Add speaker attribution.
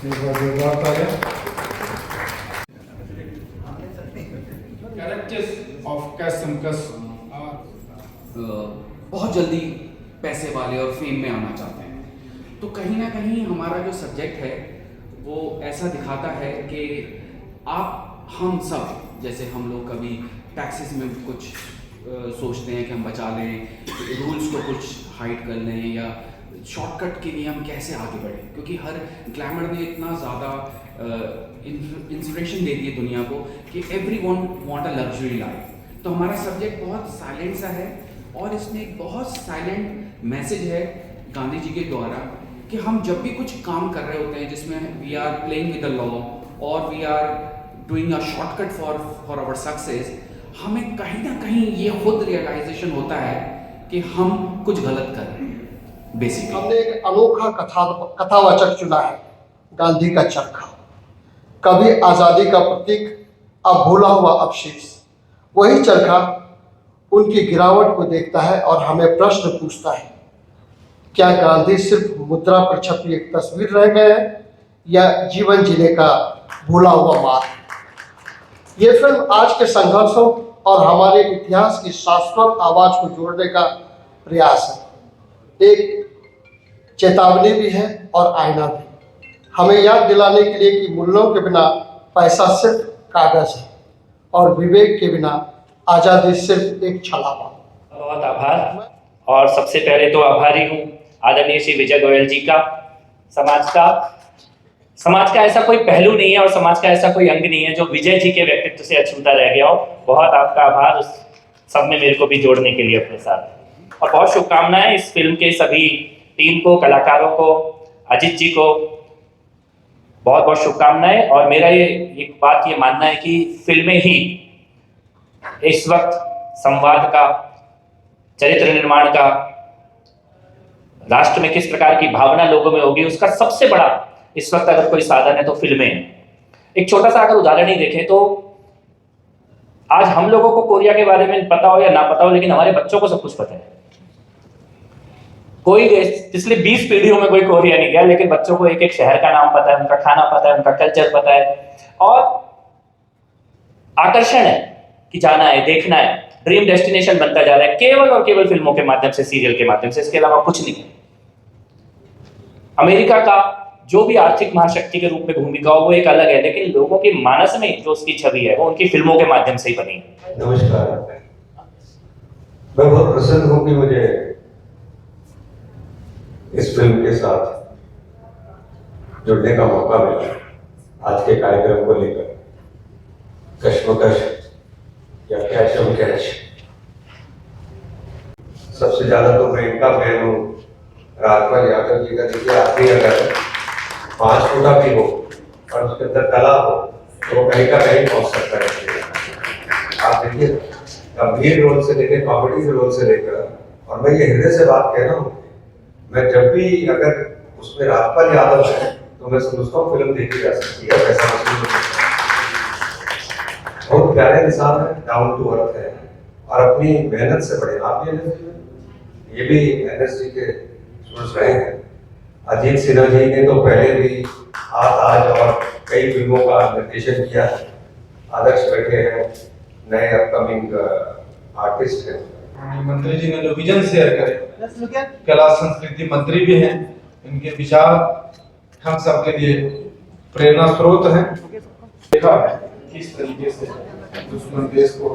Speaker 1: Characters of Casimcus are
Speaker 2: बहुत जल्दी पैसे वाले और फेम में आना चाहते हैं। तो कहीं ना कहीं हमारा जो सब्जेक्ट है वो ऐसा दिखाता है कि हम सब, जैसे हम लोग कभी टैक्सेस में कुछ सोचते हैं कि हम बचा लें, रूल्स को कुछ हाइड कर लें या शॉर्टकट के लिए हम कैसे आगे बढ़ें, क्योंकि हर ग्लैमर ने इतना ज़्यादा इंस्पिरेशन दे दी है दुनिया को कि every one want a luxury life. तो हमारा सब्जेक्ट बहुत साइलेंट सा है और इसमें एक बहुत साइलेंट मैसेज है गांधी जी के द्वारा कि हम जब भी कुछ काम कर रहे होते हैं जिसमें we are playing with the law और we are doing a shortcut for our success, हमें कहीं ना कहीं ये खुद रियलाइजेशन होता है कि हम कुछ गलत कर रहे हैं। बेसिकली
Speaker 3: हमने एक अनोखा कथावाचक चुना है, गांधी का चरखा, कभी आजादी का प्रतीक, अब भूला हुआ अवशेष। वही चरखा उनकी गिरावट को देखता है और हमें प्रश्न पूछता है, क्या गांधी सिर्फ मुद्रा पर छपी एक तस्वीर रह गए हैं या जीवन जीने का भूला हुआ मार्ग। ये फिल्म आज के संघर्षों और हमारे इतिहास की शाश्वत आवाज को जोड़ने का प्रयास है। एक चेतावनी भी है और आईना भी, हमें याद दिलाने के लिए कि मूल्यों के बिना पैसा सिर्फ कागज है और विवेक के बिना आजादी सिर्फ एक छलावा।
Speaker 4: बहुत आभार। और सबसे पहले तो आभारी हूँ आदरणीय श्री विजय गोयल जी का। समाज का ऐसा कोई पहलू नहीं है और समाज का ऐसा कोई अंग नहीं है जो विजय जी के व्यक्तित्व से अछूता रह गया हो। बहुत आपका आभार उस सब में मेरे को भी जोड़ने के लिए अपने साथ। और बहुत शुभकामनाएं इस फिल्म के सभी टीम को, कलाकारों को, अजित जी को बहुत बहुत शुभकामनाएं। और मेरा ये बात ये मानना है कि फिल्में ही इस वक्त संवाद का, चरित्र निर्माण का, राष्ट्र में किस प्रकार की भावना लोगों में होगी उसका सबसे बड़ा इस वक्त अगर कोई साधन है तो फिल्में हैं। एक छोटा सा अगर उदाहरण ही देखें तो आज हम लोगों को कोरिया के बारे में पता हो या ना पता हो, लेकिन हमारे बच्चों को सब कुछ पता है। कोई पिछले 20 पीढ़ियों में कोई कोरिया नहीं गया, लेकिन बच्चों को एक एक शहर का नाम पता है, उनका खाना पता है, उनका कल्चर पता है और आकर्षण है कि जाना है, देखना है, ड्रीम डेस्टिनेशन बनता जा रहा है केवल और केवल फिल्मों के माध्यम से, सीरियल के माध्यम से। इसके अलावा कुछ नहीं है। अमेरिका का जो भी आर्थिक महाशक्ति के रूप में भूमिका हो वो एक अलग है, लेकिन लोगों के मानस में जो उसकी छवि है वो उनकी फिल्मों के माध्यम से ही बनी है।
Speaker 5: नमस्कार, मैं बहुत प्रसन्न हूं कि मुझे इस फिल्म के साथ जुड़ने का मौका मिला। आज के कार्यक्रम को लेकर कश्मकश या कैश हम कैश, सबसे ज्यादा तो मैं इनका फैन हूँ राजपाल यादव जी का। देखिए, आदमी अगर 5 फुटा भी हो और उसके अंदर कला हो तो वो कहीं का कहीं पहुंच सकता है। आप देखिए, गंभीर रोल से लेकर कॉमेडी के रोल से लेकर, और मैं ये हृदय से बात कह रहा हूँ, मैं जब भी अगर उसमें राजपाल यादव है तो मैं समझता हूँ फिल्म देखी जा सकती है। ऐसा बहुत प्यारे इंसान है, डाउन टू अर्थ है और अपनी मेहनत से बड़े। आप ये भी एनएसजी के स्टूडेंट्स रहे हैं। अजीत सिन्हा जी ने तो पहले भी आज और कई फिल्मों का निर्देशन किया है। आदर्श बैठे हैं, नए अपकमिंग आर्टिस्ट हैं।
Speaker 1: मंत्री जी ने जो विजन शेयर करे, कला संस्कृति मंत्री भी हैं, इनके विचार हम सबके लिए प्रेरणा स्रोत हैं। देखा है किस तरीके से दुश्मन देश को